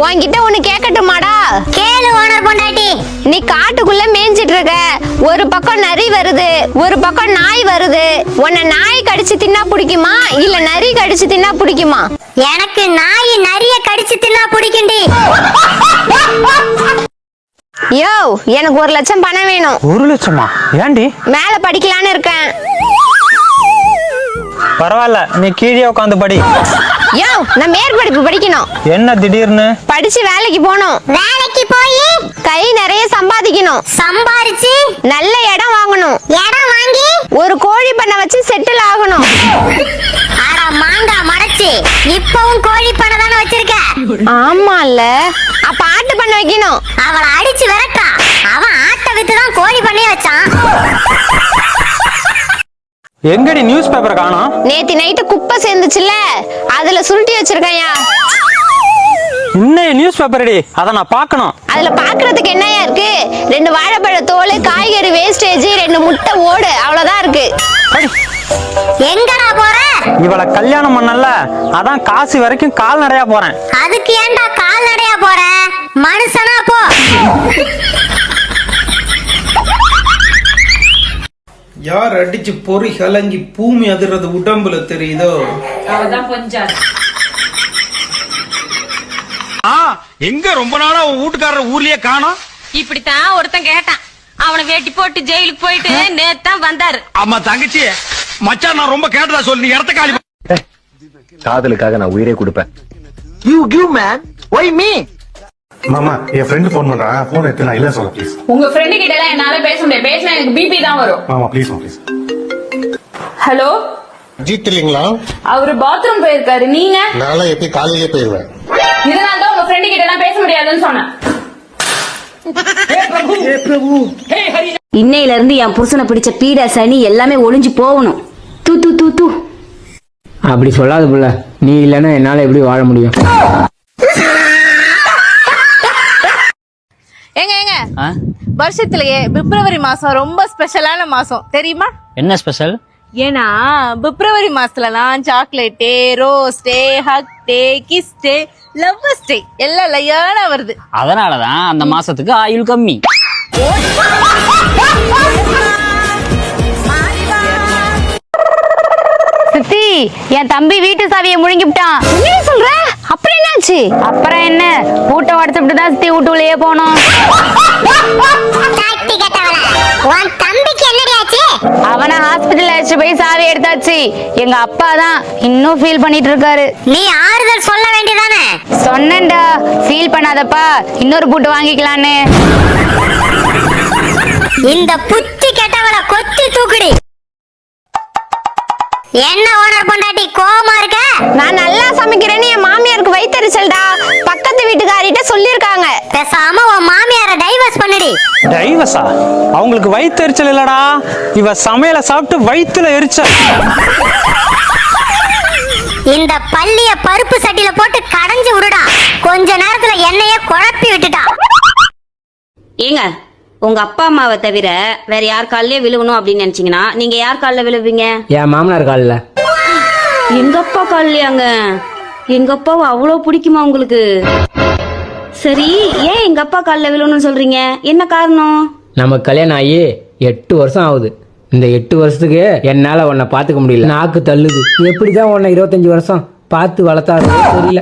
உன்கிட்ட ஒண்ணு கேட்கட்டுமாடா? கேளு ஓனர் பொண்டாட்டி. நீ காட்டுக்குள்ள மேய்ஞ்சிட்டு இருக்க, ஒரு பக்கம் நரி வருது, ஒரு பக்கம் நாய் வருது. உன்னை நாய் கடிச்சு தின்னா பிடிக்குமா இல்ல நரி கடிச்சு தின்னா பிடிக்குமா? எனக்கு நாய் நரிய கடிச்சு தின்னா பிடிக்கும்டி. யோ, எனக்கு 1 லட்சம் பணம் வேணும். 1 லட்சமா? ஏண்டி? மேல படிக்கலான்னு இருக்கேன். பரவாயில்ல, நீ கீழே உட்காந்து படி. யோ, நான் மேற்படிப்பு படிக்கணும். என்ன திடீர்னு? படிச்சு வேலைக்கு போகணும். வேலைக்கு போய் கை நிறைய சம்பாதிக்கணும். சம்பாரிச்சு நல்ல இடம் வாங்கணும். இடம் வாங்கி ஒரு கோழி பண்ணை வச்சு செட்டில் ஆகணும். அட மாங்கா மறைச்சு இப்பவும் கோழி பண்ண தானே வச்சிருக்க? ஆமால, அப்ப ஆட்டு பண்ண வைக்கணும். அவளை அடிச்சு விரட்டா. அவன் ஆட்டை வித்துதான் கோழி பண்ணி வச்சான். எங்கடி நியூஸ் பேப்பர் காணோம்? நேத்து நைட்டு குப்பை சேர்ந்துச்சுல, அதுல சுருட்டி வச்சிருக்கையா. இன்னும் நியூஸ் பேப்பர்டி, அத நான் பார்க்கணும். அதுல பாக்குறதுக்கு என்னையா இருக்கு? 2 வாழைப்பழ தோல், காய்கறி வேஸ்டேஜ், 2 முட்டை ஓடு, அவ்வளவுதான் இருக்கு. எங்கடா போற? இவளை கல்யாணம் பண்ணல, அதான் காசு வரைக்கும் கால்நடையா போறேன். அதுக்கு ஏன்டா கால்நடையா போற? மனுஷனா போ. யார் அடிச்சு பொறி கலங்கி பூமி அதிர்றது உடம்புல தெரியுதோ அவதான் கொஞ்சம். எங்க ரொம்ப நாளா உன் வீட்டுக்காரர் ஊர்லயே காணோம்? இப்படித்தான் ஒருத்தன் கேட்டான். அவனை வெட்டி போட்டு ஜெயிலுக்கு போயிட்டு நேத்தான் வந்தாரு. ஆமா தங்கச்சி, மச்சான் நான் ரொம்ப கேட்டதா சொல்லி இடத்த காலி. காதலுக்காக நான் உயிரே கொடுப்பேன். You give man, why me? மாமா, என் ஃப்ரெண்ட் போன் பண்றான், போன் எடுத்து நான் இல்ல சொல்ல ப்ளீஸ். உங்க ஃப்ரெண்டு கிட்ட எல்லாம் என்னால பேச முடியாது. பேசினா எனக்கு பிபி தான் வரும். மாமா ப்ளீஸ் ப்ளீஸ். ஹலோ, ஜீத் இல்லீங்களா? அவரு பாத்ரூம் போயிருக்காரு. நீங்க? நாளை எப்படி காலையிலே போயிருவேன். இதனால தான் உங்க ஃப்ரெண்டு கிட்ட எல்லாம் பேச முடியாதுன்னு சொன்னேன். இன்னையில இருந்து என் புருஷனை பிடிச்ச பீட சனி எல்லாமே ஒளிஞ்சு போகணும். தூ தூ தூ தூ. அப்படி சொல்லாத புள்ள, நீ இல்லைன்னா என்னால எப்படி வாழ முடியும்? ஏங்க வருஷத்திலேயே பிப்ரவரி மாசம் ரொம்ப ஸ்பெஷலான மாசம் தெரியுமா? என்ன ஸ்பெஷல்? ஏன்னா பிப்ரவரி மாசத்துலலாம் சாக்லேட்டே, ரோஸ் டே, ஹக் டே, கிஸ் டே, லவ்வர்ஸ் டே எல்லாம் லையான வருது. அதனாலதான் அந்த மாசத்துக்கு ஆயுள் கம்மி. சித்தி, என் தம்பி வீட்டு சாவியை முழுங்கிவிட்டான். என்ன சொல்ற? அப்புறம் என்னாச்சு? அப்புறம் என்ன, பூட்டை உடச்சுட்டு தான் சித்தி வீட்டுக்குள்ளேயே போனோம். உன் தம்பிக்கு என்னடி ஆச்சு? அவனை ஹாஸ்பிட்டல் அழைச்சு போய் சாவி எடுத்தாச்சு. எங்க அப்பா தான் இன்னும் ஃபீல் பண்ணிட்டு இருக்காரு. நீ ஆறுதல் சொல்ல வேண்டியதானே? சொன்னேன்டா, ஃபீல் பண்ணாதப்பா, இன்னொரு பூட்டு வாங்கிக்கலான்னு. இந்த புத்தி கெட்டவளை கொத்தி தூக்குடி. என்ன ஓனர் பொண்டாட்டி கோவமா இருக்க? நான் நல்லா சமைக்கிறேன்னு என் மாமியாருக்கு வயித்தெரிச்சல்டா. பக்கத்து வீட்டுக்காரிட்ட சொல்லிருக்காங்க. பேசாம உன் மாமியார டைவர்ஸ் பண்ணுடி. டைவர்ஸா? அவங்களுக்கு வயித்தெரிச்சல் இல்லடா, இவ சமையல சாப்பிட்டு வயித்துல எரிச்சல். இந்த பள்ளிய பருப்பு சட்டில போட்டு கடைஞ்சு விடுடா. கொஞ்ச நேரத்துல எண்ணெய குழப்பி விட்டுட்டா. ஏங்க, உங்க அப்பா அம்மாவை தவிர வேற யார் காலிலே விழுகணும் அப்படின்னு நினைச்சீங்கன்னா நீங்க யார் காலில் விழுவீங்க? என் மாமனார் காலில். எங்க அப்பா காலிலையாங்க? எங்க அப்பாவை அவ்வளவு பிடிக்குமா உங்களுக்கு? சரி, ஏன் எங்க அப்பா காலில் விழுகணும்னு சொல்றீங்க? என்ன காரணம்? நமக்கு கல்யாணம் ஆகி 8 வருஷம் ஆகுது. இந்த 8 வருஷத்துக்கு என்னால உன்னை பாத்துக்க முடியல. நாக்கு தள்ளுது. எப்படிதான் உன்னை 25 வருஷம் பார்த்து வளர்த்தாரு தெரியல.